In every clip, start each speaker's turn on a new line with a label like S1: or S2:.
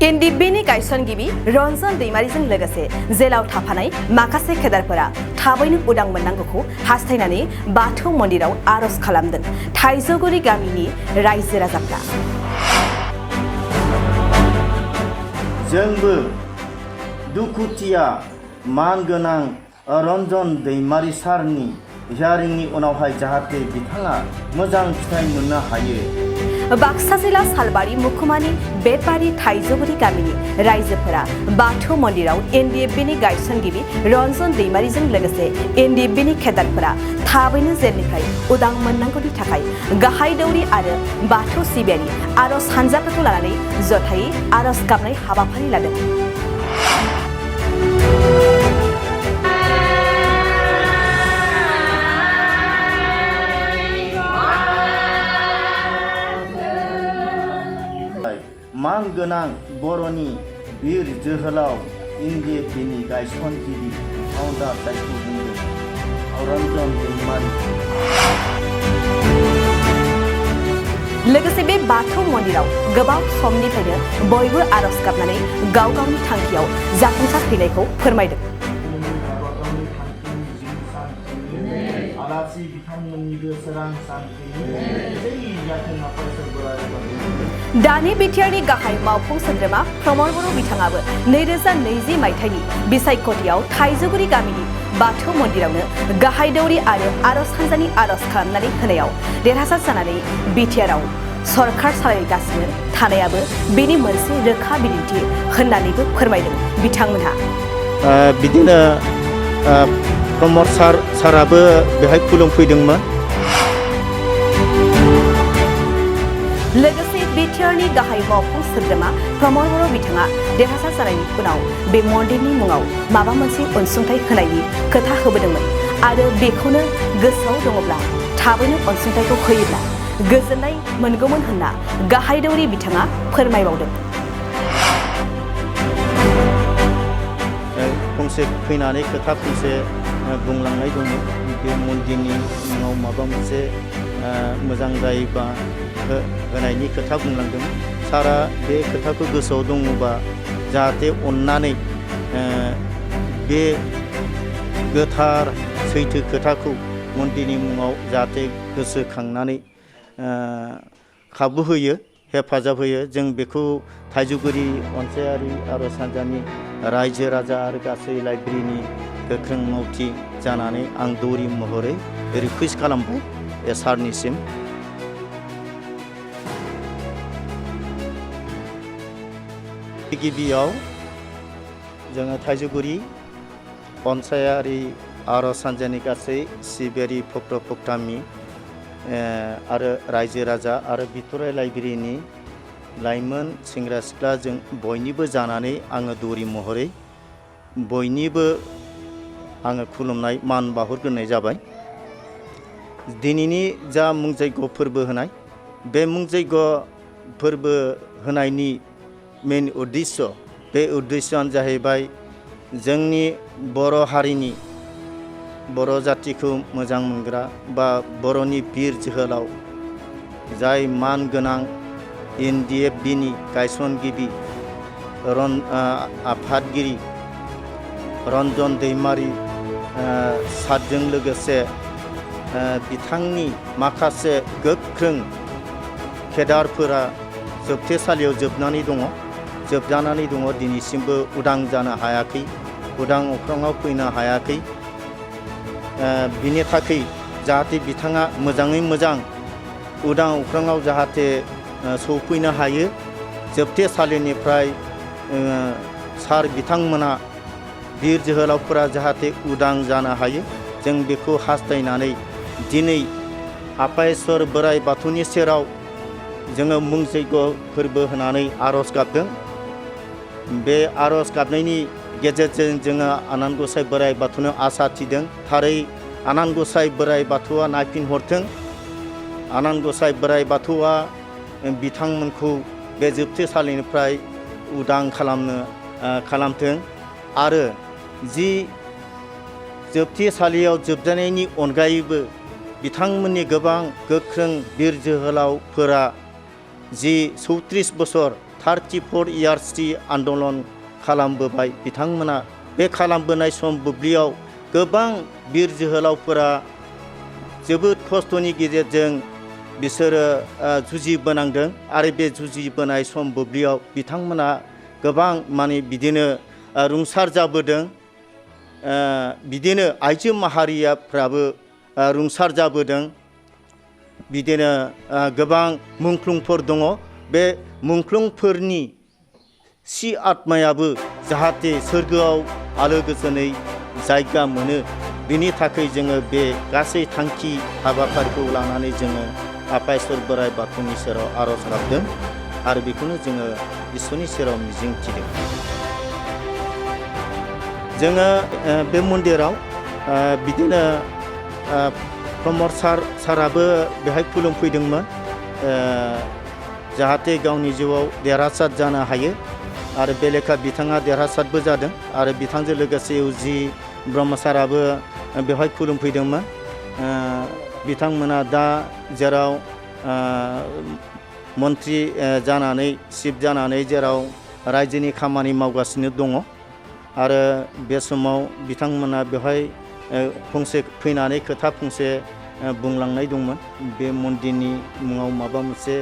S1: एनडीबीनि गायसनगिरि रनजन दैमारिजों लोगोसे जेलाव थाफानाय माखासे केदारफोरा थाबैनो उदां मोननांगौखौ हास्थायनानै बाथौ मन्दिराव आरज खालामदों थाइजौगुरि गामिनि रायजो राजाफ्रा।
S2: जोंबो दुखुथिया मानगोनां रनजन दैमारि सारनि हियारिंनि उनावहाय जाहाथे बिथाङा मोजां फिथाइ मोननो हायो।
S1: बाक्सा जिल्ला सालबारि मुखुमानि बेपारि थाइजौगुरि गामिनि रायजोफोरा बाथौ मन्दिराव एनडीएफबीनि गायसनगिरि रनजन दैमारिजों लोगोसे एनडीएफबीनि केदारफोरा थाबैनो जेलनिफ्राय उदां मोननांगौनि थाखाय गाहाय दौरि आरो बाथौ सिबियारि आरज हानजाफोरखौ लानानै जथायै आरज गाबनाय हाबाफारि लादों।
S2: मानगोनां बर'नि बिर जोहोलाव एनडीएफबीनि गायसनगिरि फाउन्डार जायखौ बुंदों रनजन दैमारि।
S1: लोगोसे बे बाथौ मन्दिराव गोबाव समनिफ्रायनो बयबो आरज गाबनानै गाव गावनि थांखियाव जाफुंसार फैनायखौ फोरमायदों। दानि बिटिआरनि गाहाय मावफुं सोद्रोमा प्रमद बर' बिथाङाबो 2020 मायथाइनि बिसायख'थियाव थाइजौगुरि गामिनि बाथौ मन्दिरावनो गाहाय दौरि आरो आरज हानजानि आरज खालामनानै होनायाव देरहासार जानानै बिटिआरआव सरकार सालायगासिनो थानायाबो बेनि मोनसे रोखा बिदिन्थि होननानैबो फोरमायदों बिथांमोनहा।
S2: बिदिनो प्रमद साराबो बेहाय खुलुमफैदोंमोन।
S1: लोगोसे बिटिआरनि गाहाय मावफुं सोद्रोमा प्रमद बर' बिथाङा देरहासार जानायनि उनाव बे मन्दिरनि मुङाव माबा मोनसे अनसुंथाइ होनायनि खोथा होबोदोंमोन आरो बेखौनो गोसोआव दङब्ला थाबैनो अनसुंथाइखौ होयोब्ला गोजोननाय मोनगौमोन होनना गाहाय दौरि बिथाङा फोरमायबावदों।
S2: फंसे फैनानै खोथा फंसे बुंलांनाय दंमोन बे मन्दिरनि मुङाव माबा मोनसे मोजां जायोबा होनायनि खोथा बुंलांदों। सारा बे खोथाखौ गोसोआव दङबा जाहाथे अननानै बे गोथार सैथो खोथाखौ मन्दिरनि मुङाव जाहाथे गोसोखांनानै खाबु होयो हेफाजाब होयो। जों बेखौ थाइजौगुरि अनसायारि आरज हानजानि रायजो राजा आरो गासै लाइब्रेरिनि गोख्रों मावथि जानानै आं दौरि महरै रिकुवेस्ट खालामबाय सारनिसिम। गिबियाव जोङो थाइजौगुरि अनसायारि आरज हानजानि गासै सिबियारि फक्र फक्रामि आरो रायजो राजा आरो बिथराइ लाइब्रेरिनि लाइमोन सेंग्रा सिख्ला जों बयनिबो जानानै आङो दौरि महरै बयनिबो आङो खुलुमनाय मान बावहरग्रोनाय जाबाय। दिनैनि जा मुं जयग' फोरबो होनाय बे मुं जयग' फोरबो होनायनि मेन उद्देश्य बे उद्देश्यआनो जाहैबाय जोंनि बर' हारिनि बर' जातिखौ मोजां मोनग्रा बा बर'नि बिर जोहोलाव जाय मान गोनां एनडीएफबीनि गायसनगिरि आफादगिरि रनजन दैमारि सारजों लोगोसे बिथांनि माखासे गोख्रों केदारफोरा जोबथेसालियाव जोबनानै दङ दिनैसिमबो उदां जानो हायाखै, उदां अख्राङाव फैनो हायाखै। बिनि थाखाय जाहाथे बिथाङा मोजाङै मोजां उदां अख्राङाव जाहाथे सौफैनो हायो, जोबथेसालिनिफ्राय सार बिथांमोना बिर जोहोलावफोरा जाहाथे उदां जानो हायो जों बेखौ हास्थायनानै दिनै आफा इसोर बोराइ बाथौनि सेराव जोङो मुं जयग' फोरबो होनानै आरज गाबदों। बे आरज गाबनायनि गेजेरजों जोङो आनान गसाइ बोराइ बाथौनो आसा थिदों थारै आनान गसाइ बोराइ बाथौआ नायफिनहरथों, आनान गसाइ बोराइ बाथौआ बिथांमोनखौ बे जोबथेसालिनिफ्राय उदां खालामथों आरो जि जोबथेसालियाव जोबजानायनि अनगायैबो बिथांमोननि गोबां गोख्रों बिर जोहोलावफोरा जि 34 बोसोर 34 इयार्सनि आन्दलन खालामबोबाय बिथांमोना बे खालामबोनाय सम बुब्लियाव गोबां बिर जोहोलावफोरा जोबोद खस्थ'नि गेजेरजों बिसोरो जुजिबोनांदों आरो बे जुजिबोनाय सम बुब्लियाव बिथांमोना गोबां माने बिदिनो रुंसार जाबोदों बिदिनो आइजो माहारियाफ्राबो रुंसार जाबोदों बिदिनो गोबां मुंख्लंफोर दङ बे मुंख्लंफोरनि सि आत्मायाबो जाहाथे सोरगोआव आलो गोजोनै जायगा मोनो बिनि थाखाय जोङो बे गासै थांखि हाबाफारिखौ लानानै जोङो आफा इसोर बोराइ बाथौनि सेराव आर'ज गाबदों आरो बेखौनो जोङो इसोरनि सेराव मिजिं थिदों जोङो बे मन्दिराव बिदिनो प्रमद साराबो बेहाय खुलुमफैदोंमोन जाहाथे गावनि जिउआव देरहासार जानो हायो आरो बे लेखा बिथाङा देरहासारबो जादों आरो बिथांजों लोगोसे जि ब्रह्म साराबो बेवहाय खुलुमफैदोंमोन बिथांमोना दा जेराव मन्त्रि जानानै चिफ जानानै जेराव रायजोनि खामानि मावगासिनो दङ आरो बे समाव बिथांमोना बेवहाय फंसे फैनानै खोथा फंसे बुंलांनाय दंमोन बे मन्दिरनि मुङाव माबा मोनसे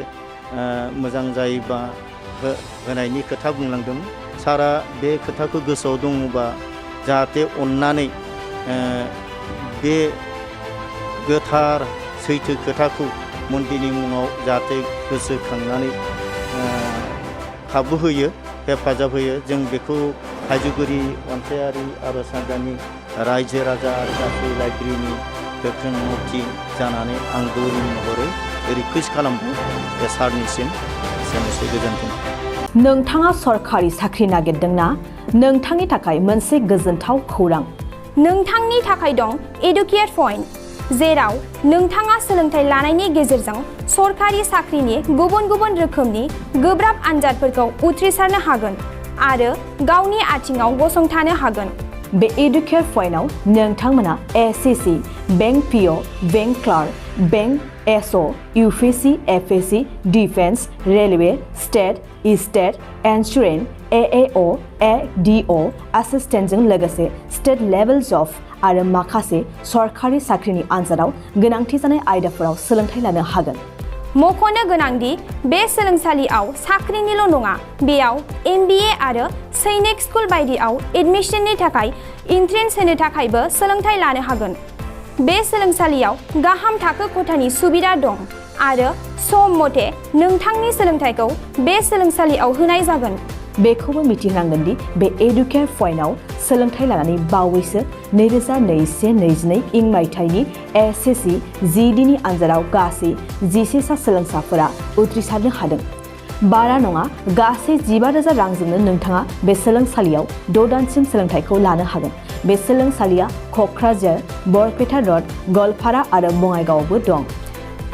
S2: मोजां जायोबा होनायनि खोथा बुंलांदोंमोन सारा बे खोथाखौ गोसोआव दङबा जाहाथे अननानै बे गोथार सैथो खोथाखौ मन्दिरनि मुङाव जाहाथे गोसोखांनानै खाबु होयो हेफाजाब होयो जों बेखौ थाइजौगुरि अन्थाइयारि आर'ज हानजानि रायजो राजा आरो गासै लाइब्रेरिनि गोख्रों मन्थि जानानै आं दौरि महरै रिकुवेस्ट खालामदों बे सारनिसिम एसेनोसै गोजोन्थों
S1: नोंथाङा सरखारि साख्रि नागिरदोंना नोंथांनि थाखाय मोनसे गोजोनथाव खौरां
S3: नोंथांनि थाखाय दं एडुकेट पइन्ट जेराव नोंथाङा सोलोंथाइ लानायनि गेजेरजों सरखारि साख्रिनि गुबुन गुबुन रोखोमनि गोब्राब आनजादफोरखौ उथ्रिसारनो हागोन आरो गावनि आथिङाव गसंथानो हागोन
S1: बे एडुकेट पइन्टआव नोंथांमोना SSC bank PO bank clerk bank SO UPSC FSC defence railway state insurance एएअ एडिअ एसिस्टेन्टजों लोगोसे स्टेट लेभेल जब आरो माखासे सरखारि साख्रिनि आनजादाव गोनांथि जानाय आयदाफोराव सोलोंथाइ लानो हागोन
S3: मख'नो गोनांदि बे सोलोंसालियाव साख्रिनिल' नङा बेयाव MBA आरो सैनिक स्कुल बायदियाव एडमिशननि थाखाय एन्ट्रेन्स होनो थाखायबो सोलोंथाइ लानो हागोन बे सोलोंसालियाव गाहाम थाखो खथानि सुबिदा दं आरो सम मथे नोंथांनि सोलोंथाइखौ बे सोलोंसालियाव होनाय जागोन
S1: बेखौबो मिथिनांगोन दि बे एडुकेट पइन्टआव सोलोंथाइ लानानै बावैसो 2021-22 इं मायथाइनि एसएससि जिडिनि आनजादाव गासै 11 सा सोलोंसाफोरा उथ्रिसारनो हादों बारा नङा गासै 15,000 रांजोंनो नोंथाङा बे सोलोंसालियाव 6 दानसिम सोलोंथाइखौ लानो हागोन बे सोलोंसालिया क'क्राझार बरपेटा रड गवालपारा आरो बङाइगावआवबो दं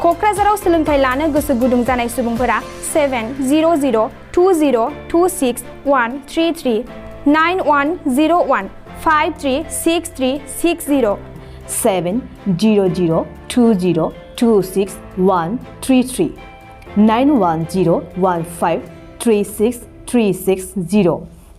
S3: क'क्राझाराव सोलोंथाइ लानो गोसो गुदुं जानाय सुबुंफोरा 700-226-133 9101 536360
S1: 700-226-133 9101 536360